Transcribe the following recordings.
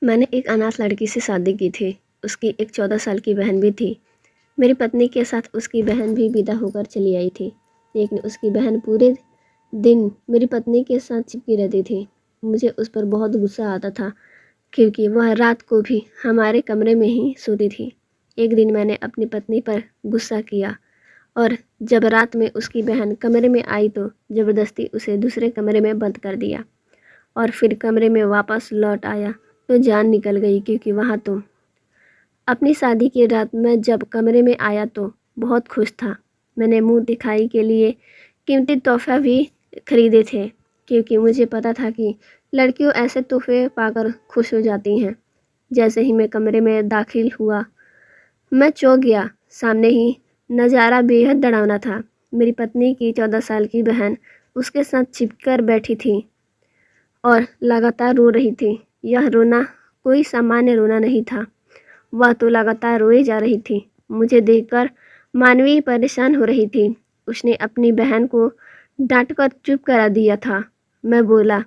मैंने एक अनाथ लड़की से शादी की थी। उसकी एक 14 साल की बहन भी थी। मेरी पत्नी के साथ उसकी बहन भी विदा होकर चली आई थी, लेकिन उसकी बहन पूरे दिन मेरी पत्नी के साथ चिपकी रहती थी। मुझे उस पर बहुत गुस्सा आता था, क्योंकि वह रात को भी हमारे कमरे में ही सोती थी। एक दिन मैंने अपनी पत्नी पर गुस्सा किया और जब रात में उसकी बहन कमरे में आई तो ज़बरदस्ती उसे दूसरे कमरे में बंद कर दिया और फिर कमरे में वापस लौट आया तो जान निकल गई, क्योंकि वहाँ तो अपनी शादी की रात में जब कमरे में आया तो बहुत खुश था। मैंने मुंह दिखाई के लिए कीमती तोहफा भी खरीदे थे, क्योंकि मुझे पता था कि लड़कियों ऐसे तोहफे पाकर खुश हो जाती हैं। जैसे ही मैं कमरे में दाखिल हुआ, मैं चौंक गया। सामने ही नज़ारा बेहद डरावना था। मेरी पत्नी की 14 साल की बहन उसके साथ चिपकर बैठी थी और लगातार रो रही थी। यह रोना कोई सामान्य रोना नहीं था, वह तो लगातार रोए जा रही थी। मुझे देखकर मानवी परेशान हो रही थी। उसने अपनी बहन को डांटकर चुप करा दिया था। मैं बोला,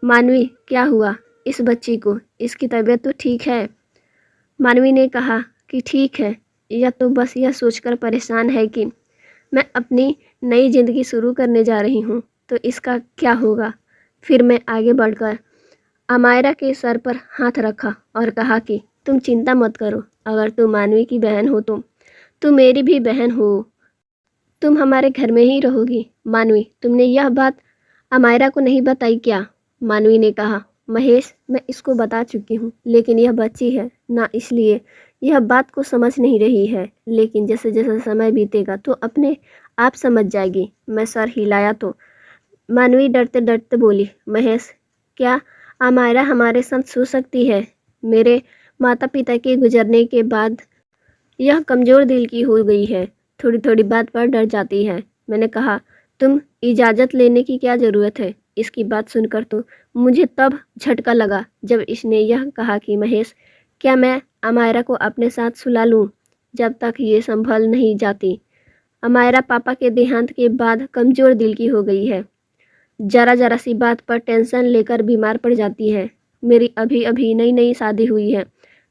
मानवी क्या हुआ इस बच्ची को? इसकी तबीयत तो ठीक है? मानवी ने कहा कि ठीक है, यह तो बस यह सोचकर परेशान है कि मैं अपनी नई ज़िंदगी शुरू करने जा रही हूँ तो इसका क्या होगा। फिर मैं आगे बढ़कर अमायरा के सर पर हाथ रखा और कहा कि तुम चिंता मत करो, अगर तुम मानवी की बहन हो तो तुम मेरी भी बहन हो। तुम हमारे घर में ही रहोगी। मानवी, तुमने यह बात अमायरा को नहीं बताई क्या? मानवी ने कहा, महेश, मैं इसको बता चुकी हूँ, लेकिन यह बच्ची है ना, इसलिए यह बात को समझ नहीं रही है। लेकिन जैसे जैसे समय बीतेगा तो अपने आप समझ जाएगी। मैं सर हिलाया तो मानवी डरते डरते बोली, महेश, क्या अमायरा हमारे साथ सो सकती है? मेरे माता पिता के गुजरने के बाद यह कमज़ोर दिल की हो गई है, थोड़ी थोड़ी बात पर डर जाती है। मैंने कहा, तुम इजाज़त लेने की क्या ज़रूरत है? इसकी बात सुनकर तो मुझे तब झटका लगा जब इसने यह कहा कि महेश, क्या मैं अमायरा को अपने साथ सुला लूँ जब तक ये संभल नहीं जाती? अमायरा पापा के देहांत के बाद कमज़ोर दिल की हो गई है। ज़रा ज़रा सी बात पर टेंशन लेकर बीमार पड़ जाती है। मेरी अभी अभी नई नई शादी हुई है,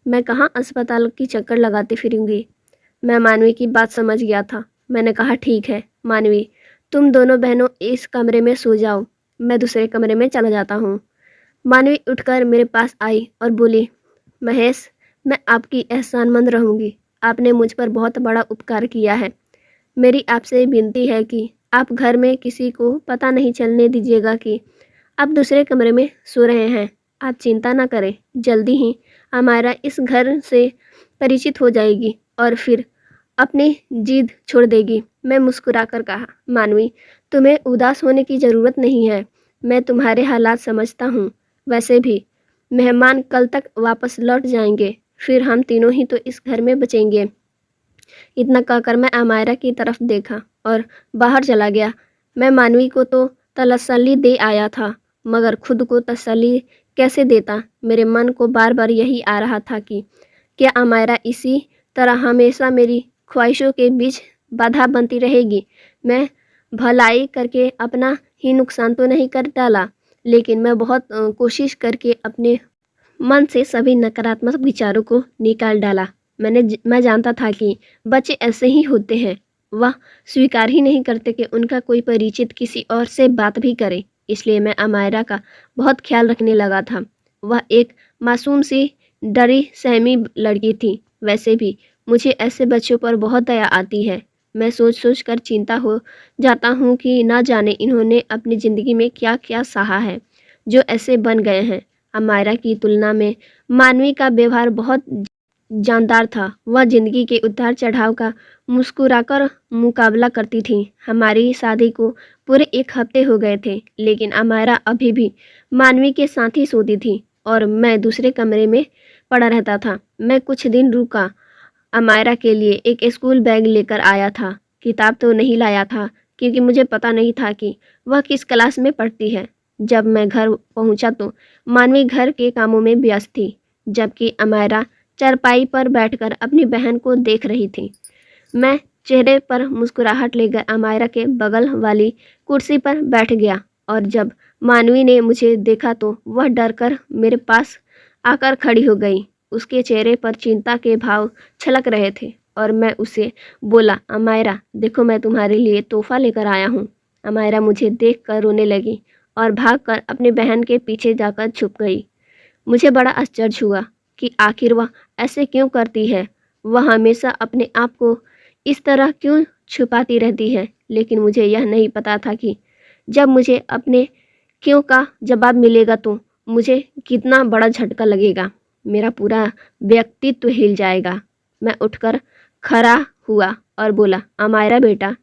मैं कहाँ अस्पताल की चक्कर लगाती फिरूंगी। मैं मानवी की बात समझ गया था। मैंने कहा, ठीक है मानवी, तुम दोनों बहनों इस कमरे में सो जाओ, मैं दूसरे कमरे में चला जाता हूँ। मानवी उठकर मेरे पास आई और बोली, महेश, मैं आपकी एहसानमंद रहूँगी। आपने मुझ पर बहुत बड़ा उपकार किया है। मेरी आपसे विनती है कि आप घर में किसी को पता नहीं चलने दीजिएगा कि आप दूसरे कमरे में सो रहे हैं। आप चिंता ना करें, जल्दी ही हमारा इस घर से परिचित हो जाएगी और फिर अपनी जिद छोड़ देगी। मैं मुस्कुराकर कहा, मानवी, तुम्हें उदास होने की ज़रूरत नहीं है, मैं तुम्हारे हालात समझता हूँ। वैसे भी मेहमान कल तक वापस लौट जाएंगे, फिर हम तीनों ही तो इस घर में बचेंगे। इतना कहकर मैं अमायरा की तरफ देखा और बाहर चला गया। मैं मानवी को तो तसल्ली दे आया था, मगर खुद को तसल्ली कैसे देता? मेरे मन को बार बार यही आ रहा था कि क्या अमायरा इसी तरह हमेशा मेरी ख्वाहिशों के बीच बाधा बनती रहेगी? मैं भलाई करके अपना ही नुकसान तो नहीं कर डाला, लेकिन मैं बहुत कोशिश करके अपने मन से सभी नकारात्मक विचारों को निकाल डाला। मैं जानता था कि बच्चे ऐसे ही होते हैं, वह स्वीकार ही नहीं करते कि उनका कोई परिचित किसी और से बात भी करे। इसलिए मैं अमायरा का बहुत ख्याल रखने लगा था। वह एक मासूम सी डरी सहमी लड़की थी। वैसे भी मुझे ऐसे बच्चों पर बहुत दया आती है। मैं सोच सोच कर चिंता हो जाता हूँ कि ना जाने इन्होंने अपनी ज़िंदगी में क्या क्या सहा है जो ऐसे बन गए हैं। अमायरा की तुलना में मानवी का व्यवहार बहुत जानदार था। वह जिंदगी के उतार चढ़ाव का मुस्कुराकर मुकाबला करती थी। हमारी शादी को पूरे 1 हफ्ते हो गए थे, लेकिन अमायरा अभी भी मानवी के साथ ही सोती थी और मैं दूसरे कमरे में पड़ा रहता था। मैं कुछ दिन रुका, अमायरा के लिए एक स्कूल बैग लेकर आया था। किताब तो नहीं लाया था, क्योंकि मुझे पता नहीं था कि वह किस क्लास में पढ़ती है। जब मैं घर पहुंचा तो मानवी घर के कामों में व्यस्त थी, जबकि अमायरा चारपाई पर बैठकर अपनी बहन को देख रही थी। मैं चेहरे पर मुस्कुराहट लेकर अमायरा के बगल वाली कुर्सी पर बैठ गया और जब मानवी ने मुझे देखा तो वह डरकर मेरे पास आकर खड़ी हो गई। उसके चेहरे पर चिंता के भाव छलक रहे थे और मैं उसे बोला, अमायरा देखो, मैं तुम्हारे लिए तोहफा लेकर आया हूँ। अमायरा मुझे देखकर रोने लगी और भागकर अपनी बहन के पीछे जाकर छुप गई। मुझे बड़ा आश्चर्य हुआ कि आखिर वह ऐसे क्यों करती है। वह हमेशा अपने आप को इस तरह क्यों छुपाती रहती है, लेकिन मुझे यह नहीं पता था कि जब मुझे अपने क्यों का जवाब मिलेगा तो मुझे कितना बड़ा झटका लगेगा। मेरा पूरा व्यक्तित्व हिल जाएगा। मैं उठकर खड़ा हुआ और बोला, अमायरा बेटा,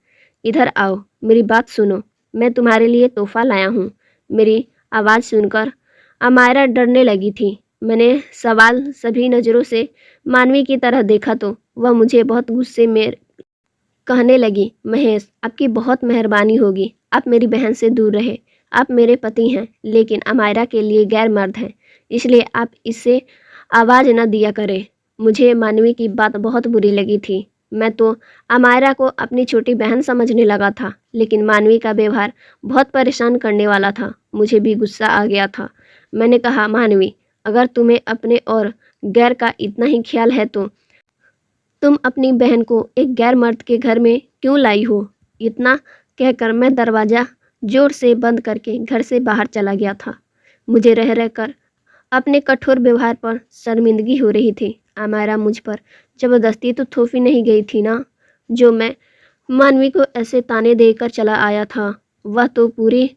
इधर आओ, मेरी बात सुनो, मैं तुम्हारे लिए तोहफा लाया हूँ। मेरी आवाज़ सुनकर अमायरा डरने लगी थी। मैंने सवाल सभी नज़रों से मानवी की तरह देखा तो वह मुझे बहुत गुस्से में कहने लगी, महेश आपकी बहुत मेहरबानी होगी, आप मेरी बहन से दूर रहे। आप मेरे पति हैं, लेकिन अमायरा के लिए गैर मर्द हैं, इसलिए आप इससे आवाज़ न दिया करें। मुझे मानवी की बात बहुत बुरी लगी थी। मैं तो अमायरा को अपनी छोटी बहन समझने लगा था, लेकिन मानवी का व्यवहार बहुत परेशान करने वाला था। मुझे भी गुस्सा आ गया था। मैंने कहा, मानवी, अगर तुम्हें अपने और गैर का इतना ही ख्याल है तो तुम अपनी बहन को एक गैर मर्द के घर में क्यों लाई हो? इतना कहकर मैं दरवाज़ा जोर से बंद करके घर से बाहर चला गया था। मुझे रह रहकर अपने कठोर व्यवहार पर शर्मिंदगी हो रही थी। अमायरा मुझ पर ज़बरदस्ती तो थोपी नहीं गई थी ना, जो मैं मानवी को ऐसे ताने देकर चला आया था। वह तो पूरी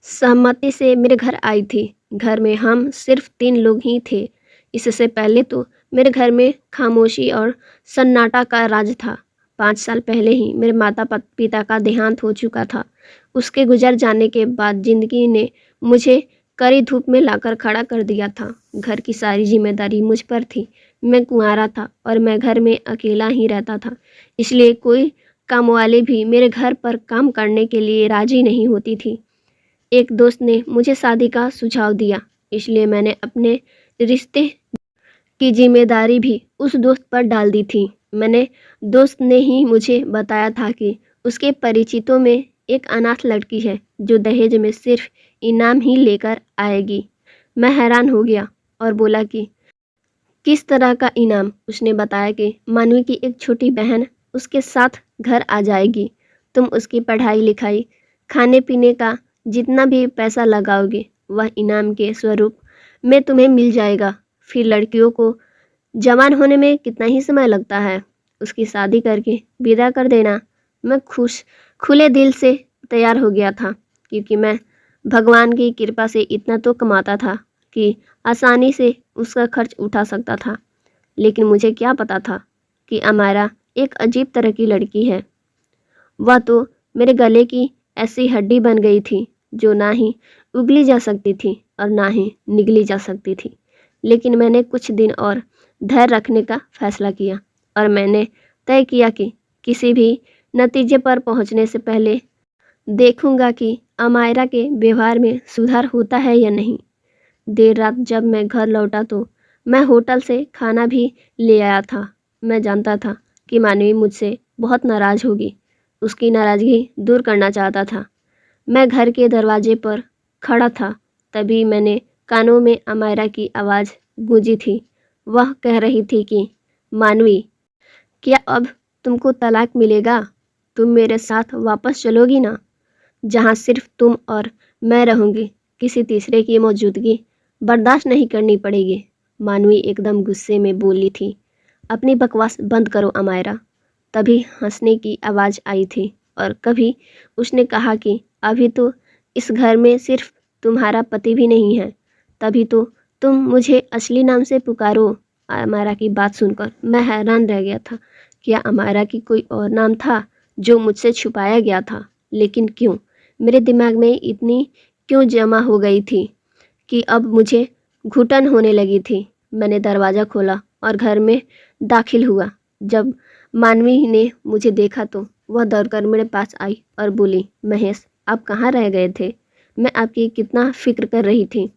सहमति से मेरे घर आई थी। घर में हम सिर्फ 3 लोग ही थे। इससे पहले तो मेरे घर में खामोशी और सन्नाटा का राज था। 5 साल पहले ही मेरे माता पिता का देहांत हो चुका था। उसके गुजर जाने के बाद जिंदगी ने मुझे कड़ी धूप में लाकर खड़ा कर दिया था। घर की सारी जिम्मेदारी मुझ पर थी। मैं कुंवारा था और मैं घर में अकेला ही रहता था, इसलिए कोई कामवाली भी मेरे घर पर काम करने के लिए राजी नहीं होती थी। एक दोस्त ने मुझे शादी का सुझाव दिया, इसलिए मैंने अपने रिश्ते की जिम्मेदारी भी उस दोस्त पर डाल दी थी। मैंने दोस्त ने ही मुझे बताया था कि उसके परिचितों में एक अनाथ लड़की है जो दहेज में सिर्फ इनाम ही लेकर आएगी। मैं हैरान हो गया और बोला कि किस तरह का इनाम? उसने बताया कि मानवी की एक छोटी बहन उसके साथ घर आ जाएगी। तुम उसकी पढ़ाई लिखाई, खाने पीने का जितना भी पैसा लगाओगे वह इनाम के स्वरूप में तुम्हें मिल जाएगा। फिर लड़कियों को जवान होने में कितना ही समय लगता है, उसकी शादी करके विदा कर देना। मैं खुले दिल से तैयार हो गया था, क्योंकि मैं भगवान की कृपा से इतना तो कमाता था कि आसानी से उसका खर्च उठा सकता था। लेकिन मुझे क्या पता था कि अमायरा एक अजीब तरह की लड़की है। वह तो मेरे गले की ऐसी हड्डी बन गई थी जो ना ही उगली जा सकती थी और ना ही निगली जा सकती थी। लेकिन मैंने कुछ दिन और धैर्य रखने का फैसला किया और मैंने तय किया कि किसी भी नतीजे पर पहुंचने से पहले देखूंगा कि अमायरा के व्यवहार में सुधार होता है या नहीं। देर रात जब मैं घर लौटा तो मैं होटल से खाना भी ले आया था। मैं जानता था कि मानवी मुझसे बहुत नाराज़ होगी। उसकी नाराज़गी दूर करना चाहता था। मैं घर के दरवाजे पर खड़ा था, तभी मैंने कानों में अमायरा की आवाज़ गूंजी थी। वह कह रही थी कि मानवी, क्या अब तुमको तलाक मिलेगा? तुम मेरे साथ वापस चलोगी ना, जहाँ सिर्फ तुम और मैं रहूँगी? किसी तीसरे की मौजूदगी बर्दाश्त नहीं करनी पड़ेगी। मानवी एकदम गुस्से में बोली थी, अपनी बकवास बंद करो अमायरा। तभी हंसने की आवाज़ आई थी और कभी उसने कहा कि अभी तो इस घर में सिर्फ तुम्हारा पति भी नहीं है, तभी तो तुम मुझे असली नाम से पुकारो। अमायरा की बात सुनकर मैं हैरान रह गया था। क्या अमायरा की कोई और नाम था जो मुझसे छुपाया गया था? लेकिन क्यों? मेरे दिमाग में इतनी क्यों जमा हो गई थी कि अब मुझे घुटन होने लगी थी। मैंने दरवाज़ा खोला और घर में दाखिल हुआ। जब मानवी ने मुझे देखा तो वह दौड़कर मेरे पास आई और बोली, महेश, आप कहाँ रह गए थे? मैं आपकी कितना फ़िक्र कर रही थी।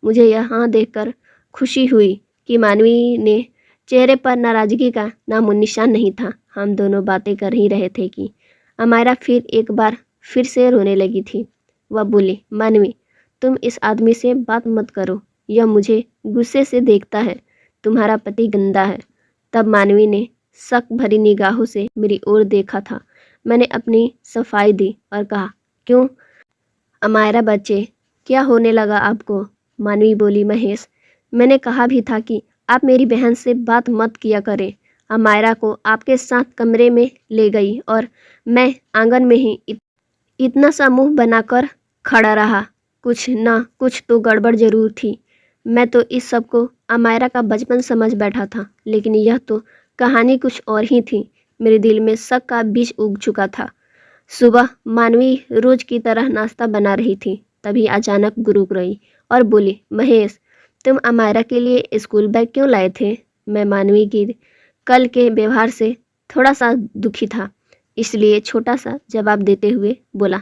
मुझे यहाँ देखकर खुशी हुई कि मानवी ने चेहरे पर नाराज़गी का नामो निशान नहीं था। हम दोनों बातें कर ही रहे थे कि अमायरा फिर एक बार फिर से रोने लगी थी। वह बोली, मानवी, तुम इस आदमी से बात मत करो, यह मुझे गुस्से से देखता है। तुम्हारा पति गंदा है। तब मानवी ने शक भरी निगाहों से मेरी ओर देखा था। मैंने अपनी सफाई दी और कहा, क्यों अमायरा बच्चे, क्या होने लगा आपको? मानवी बोली, महेश, मैंने कहा भी था कि आप मेरी बहन से बात मत किया करें। अमायरा को आपके साथ कमरे में ले गई और मैं आंगन में ही इतना सा मुंह बनाकर खड़ा रहा। कुछ ना कुछ तो गड़बड़ जरूर थी। मैं तो इस सब को अमायरा का बचपन समझ बैठा था, लेकिन यह तो कहानी कुछ और ही थी। मेरे दिल में शक का बीज उग चुका था। सुबह मानवी रोज की तरह नाश्ता बना रही थी, तभी अचानक गुरुक रही और बोली, महेश, तुम अमायरा के लिए स्कूल बैग क्यों लाए थे? मैं मानवी की कल के व्यवहार से थोड़ा सा दुखी था, इसलिए छोटा सा जवाब देते हुए बोला,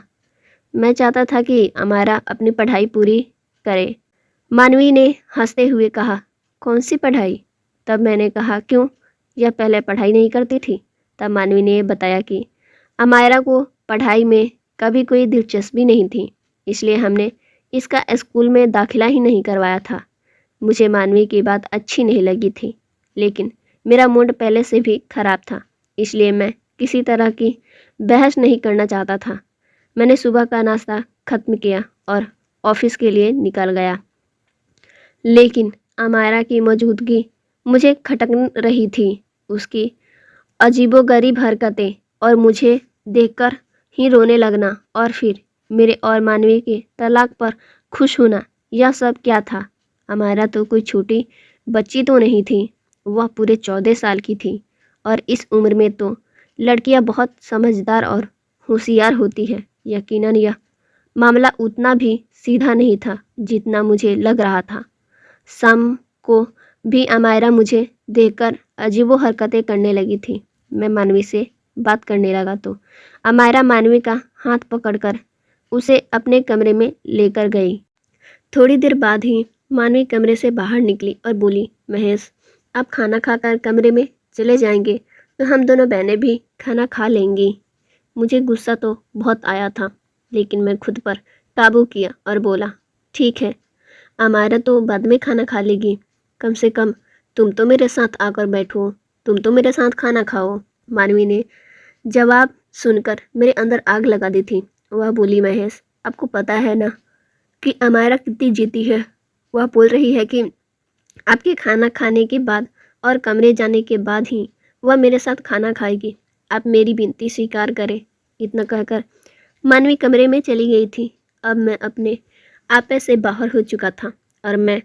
मैं चाहता था कि अमायरा अपनी पढ़ाई पूरी करे। मानवी ने हंसते हुए कहा, कौन सी पढ़ाई? तब मैंने कहा, क्यों, यह पहले पढ़ाई नहीं करती थी? तब मानवी ने बताया कि अमायरा को पढ़ाई में कभी कोई दिलचस्पी नहीं थी, इसलिए हमने इसका स्कूल में दाखिला ही नहीं करवाया था। मुझे मानवी की बात अच्छी नहीं लगी थी, लेकिन मेरा मूड पहले से भी खराब था, इसलिए मैं किसी तरह की बहस नहीं करना चाहता था। मैंने सुबह का नाश्ता खत्म किया और ऑफिस के लिए निकल गया, लेकिन अमायरा की मौजूदगी मुझे खटक रही थी। उसकी अजीबोगरीब हरकतें और मुझे देखकर ही रोने लगना और फिर मेरे और मानवी के तलाक पर खुश होना, यह सब क्या था? अमायरा तो कोई छोटी बच्ची तो नहीं थी, वह पूरे 14 साल की थी और इस उम्र में तो लड़कियां बहुत समझदार और होशियार होती है। यकीनन यह मामला उतना भी सीधा नहीं था जितना मुझे लग रहा था। शाम को भी अमायरा मुझे देखकर अजीबो हरकतें करने लगी थी। मैं मानवी से बात करने लगा तो अमायरा मानवी का हाथ पकड़कर उसे अपने कमरे में लेकर गई। थोड़ी देर बाद ही मानवी कमरे से बाहर निकली और बोली, महेश, आप खाना खाकर कमरे में चले जाएंगे तो हम दोनों बहनें भी खाना खा लेंगी। मुझे गुस्सा तो बहुत आया था, लेकिन मैं खुद पर काबू किया और बोला, ठीक है, अमायरा तो बाद में खाना खा लेगी, कम से कम तुम तो मेरे साथ आकर बैठो, तुम तो मेरे साथ खाना खाओ। मानवी ने जवाब सुनकर मेरे अंदर आग लगा दी थी। वह बोली, महेश, आपको पता है ना कि अमायरा कितनी जीती है। वह बोल रही है कि आपके खाना खाने के बाद और कमरे जाने के बाद ही वह मेरे साथ खाना खाएगी। आप मेरी विनती स्वीकार करें। इतना कहकर मानवी कमरे में चली गई थी। अब मैं अपने आपे से बाहर हो चुका था और मैं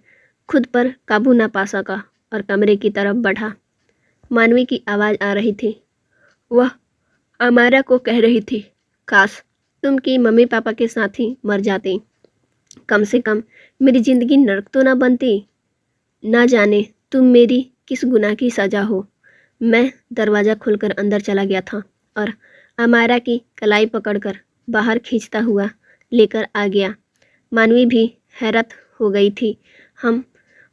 खुद पर काबू ना पा सका और कमरे की तरफ बढ़ा। मानवी की आवाज़ आ रही थी। वह अमायरा को कह रही थी, काश तुम की मम्मी पापा के साथ ही मर जाती, कम से कम मेरी ज़िंदगी नरक तो ना बनती। ना जाने तुम मेरी किस गुनाह की सज़ा हो। मैं दरवाज़ा खोलकर अंदर चला गया था और अमायरा की कलाई पकड़कर बाहर खींचता हुआ लेकर आ गया। मानवी भी हैरत हो गई थी।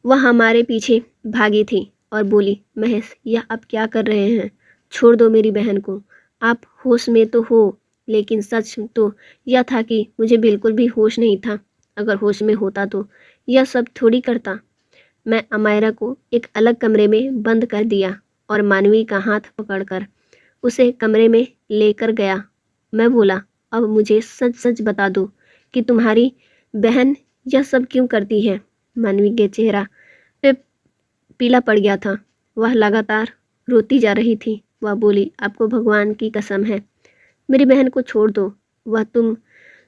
वह हमारे पीछे भागी थी और बोली, महेश, यह आप क्या कर रहे हैं? छोड़ दो मेरी बहन को। आप होश में तो हो, लेकिन सच तो यह था कि मुझे बिल्कुल भी होश नहीं था। अगर होश में होता तो यह सब थोड़ी करता। मैं अमायरा को एक अलग कमरे में बंद कर दिया और मानवी का हाथ पकड़कर उसे कमरे में लेकर गया। मैं बोला, अब मुझे सच सच बता दो कि तुम्हारी बहन यह सब क्यों करती है? मानवी के चेहरा पे पीला पड़ गया था। वह लगातार रोती जा रही थी। वह बोली, आपको भगवान की कसम है, मेरी बहन को छोड़ दो। वह तुम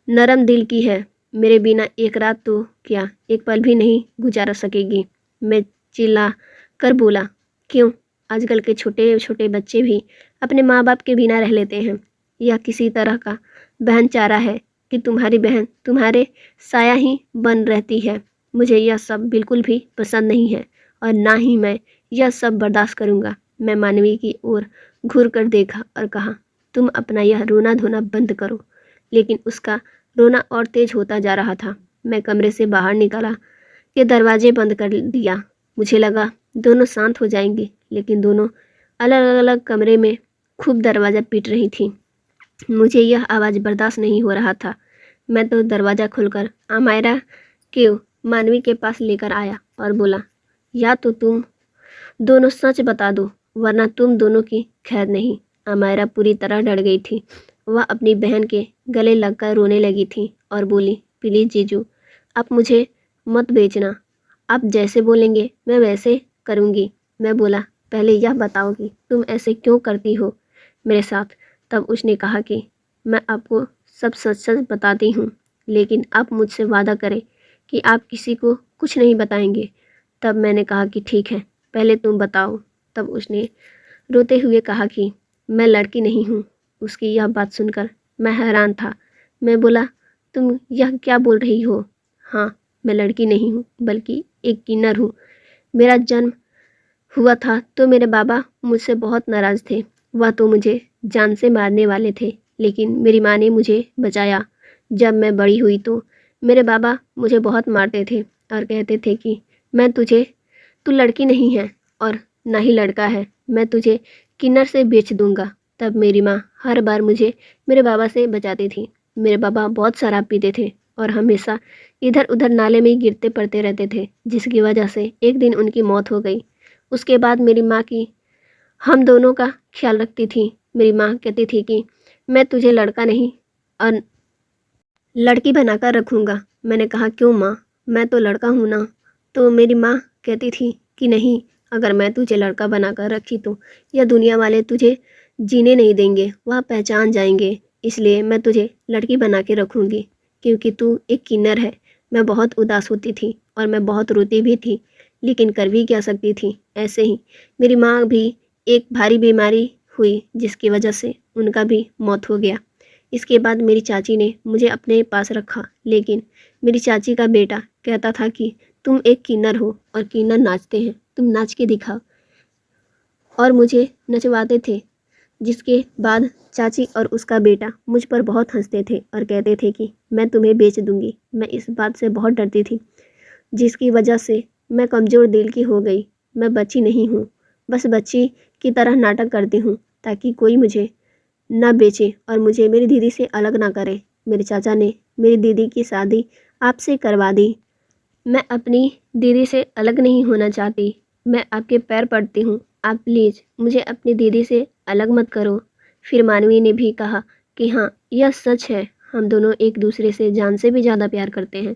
नरम दिल की है, मेरे बिना एक रात तो क्या, एक पल भी नहीं गुजारा सकेगी। मैं चिल्ला कर बोला, क्यों? आजकल के छोटे छोटे बच्चे भी अपने माँ बाप के बिना रह लेते हैं। यह किसी तरह का बहन चारा है कि तुम्हारी बहन तुम्हारे साया ही बन रहती है। मुझे यह सब बिल्कुल भी पसंद नहीं है और ना ही मैं यह सब बर्दाश्त करूँगा। मैं मानवी की ओर घूर कर देखा और कहा, तुम अपना यह रोना धोना बंद करो। लेकिन उसका रोना और तेज होता जा रहा था। मैं कमरे से बाहर निकला कि दरवाजे बंद कर दिया। मुझे लगा दोनों शांत हो जाएंगी, लेकिन दोनों अलग अलग कमरे में खूब दरवाज़ा पीट रही थी। मुझे यह आवाज़ बर्दाश्त नहीं हो रहा था। मैं तो दरवाज़ा खोलकर अमायरा के मानवी के पास लेकर आया और बोला, या तो तुम दोनों सच बता दो वरना तुम दोनों की खैर नहीं। अमायरा पूरी तरह डर गई थी। वह अपनी बहन के गले लगकर रोने लगी थी और बोली, प्लीज़ जीजू, आप मुझे मत बेचना। आप जैसे बोलेंगे मैं वैसे करूँगी। मैं बोला, पहले यह बताओ कि तुम ऐसे क्यों करती हो मेरे साथ। तब उसने कहा कि मैं आपको सब सच सच बताती हूँ, लेकिन आप मुझसे वादा करें कि आप किसी को कुछ नहीं बताएंगे। तब मैंने कहा कि ठीक है, पहले तुम बताओ। तब उसने रोते हुए कहा कि मैं लड़की नहीं हूँ। उसकी यह बात सुनकर मैं हैरान था। मैं बोला, तुम यह क्या बोल रही हो? हाँ, मैं लड़की नहीं हूँ बल्कि एक किन्नर हूँ। मेरा जन्म हुआ था तो मेरे बाबा मुझसे बहुत नाराज़ थे। वह तो मुझे जान से मारने वाले थे, लेकिन मेरी माँ ने मुझे बचाया। जब मैं बड़ी हुई तो मेरे बाबा मुझे बहुत मारते थे और कहते थे कि तू लड़की नहीं है और ना ही लड़का है, मैं तुझे किन्नर से बेच दूंगा। तब मेरी माँ हर बार मुझे मेरे बाबा से बचाती थी। मेरे बाबा बहुत शराब पीते थे और हमेशा इधर उधर नाले में गिरते पड़ते रहते थे, जिसकी वजह से एक दिन उनकी मौत हो गई। उसके बाद मेरी माँ की हम दोनों का ख्याल रखती थी। मेरी माँ कहती थी कि मैं तुझे लड़का नहीं और लड़की बनाकर रखूँगा। मैंने कहा, क्यों माँ, मैं तो लड़का हूँ ना। तो मेरी माँ कहती थी कि नहीं, अगर मैं तुझे लड़का बनाकर रखी तो यह दुनिया वाले तुझे जीने नहीं देंगे, वह पहचान जाएंगे। इसलिए मैं तुझे लड़की बना के रखूँगी, क्योंकि तू एक किन्नर है। मैं बहुत उदास होती थी और मैं बहुत रोती भी थी, लेकिन कर भी क्या सकती थी। ऐसे ही मेरी माँ भी एक भारी बीमारी हुई, जिसकी वजह से उनका भी मौत हो गया। इसके बाद मेरी चाची ने मुझे अपने पास रखा, लेकिन मेरी चाची का बेटा कहता था कि तुम एक किन्नर हो और किन्नर नाचते हैं, तुम नाच के दिखाओ, और मुझे नचवाते थे। जिसके बाद चाची और उसका बेटा मुझ पर बहुत हंसते थे और कहते थे कि मैं तुम्हें बेच दूंगी। मैं इस बात से बहुत डरती थी, जिसकी वजह से मैं कमज़ोर दिल की हो गई। मैं बच्ची नहीं हूँ, बस बच्ची की तरह नाटक करती हूँ ताकि कोई मुझे ना बेचे और मुझे मेरी दीदी से अलग ना करे। मेरे चाचा ने मेरी दीदी की शादी आपसे करवा दी। मैं अपनी दीदी से अलग नहीं होना चाहती। मैं आपके पैर पड़ती हूँ, आप प्लीज़ मुझे अपनी दीदी से अलग मत करो। फिर मानवी ने भी कहा कि हाँ, यह सच है, हम दोनों एक दूसरे से जान से भी ज़्यादा प्यार करते हैं।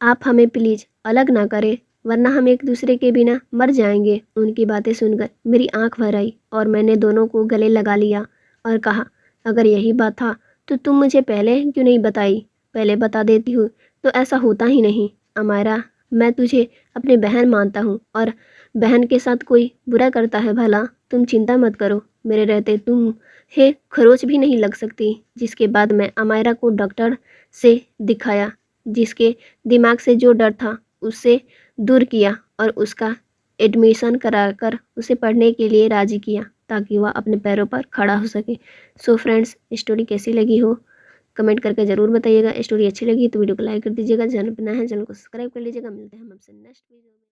आप हमें प्लीज़ अलग ना करें, वरना हम एक दूसरे के बिना मर जाएंगे। उनकी बातें सुनकर मेरी आंख भर आई और मैंने दोनों को गले लगा लिया और कहा, अगर यही बात था तो तुम मुझे पहले क्यों नहीं बताई? पहले बता देती हूँ तो ऐसा होता ही नहीं। अमायरा, मैं तुझे अपनी बहन मानता हूँ और बहन के साथ कोई बुरा करता है भला? तुम चिंता मत करो, मेरे रहते तुम हे खरोच भी नहीं लग सकती। जिसके बाद मैं अमायरा को डॉक्टर से दिखाया, जिसके दिमाग से जो डर था उससे दूर किया और उसका एडमिशन कराकर उसे पढ़ने के लिए राज़ी किया ताकि वह अपने पैरों पर खड़ा हो सके। सो फ्रेंड्स, स्टोरी कैसी लगी हो कमेंट करके ज़रूर बताइएगा। स्टोरी अच्छी लगी तो वीडियो को लाइक कर दीजिएगा। चैनल पर नया है चैनल को सब्सक्राइब कर लीजिएगा। मिलते हैं हम आपसे नेक्स्ट वीडियो में।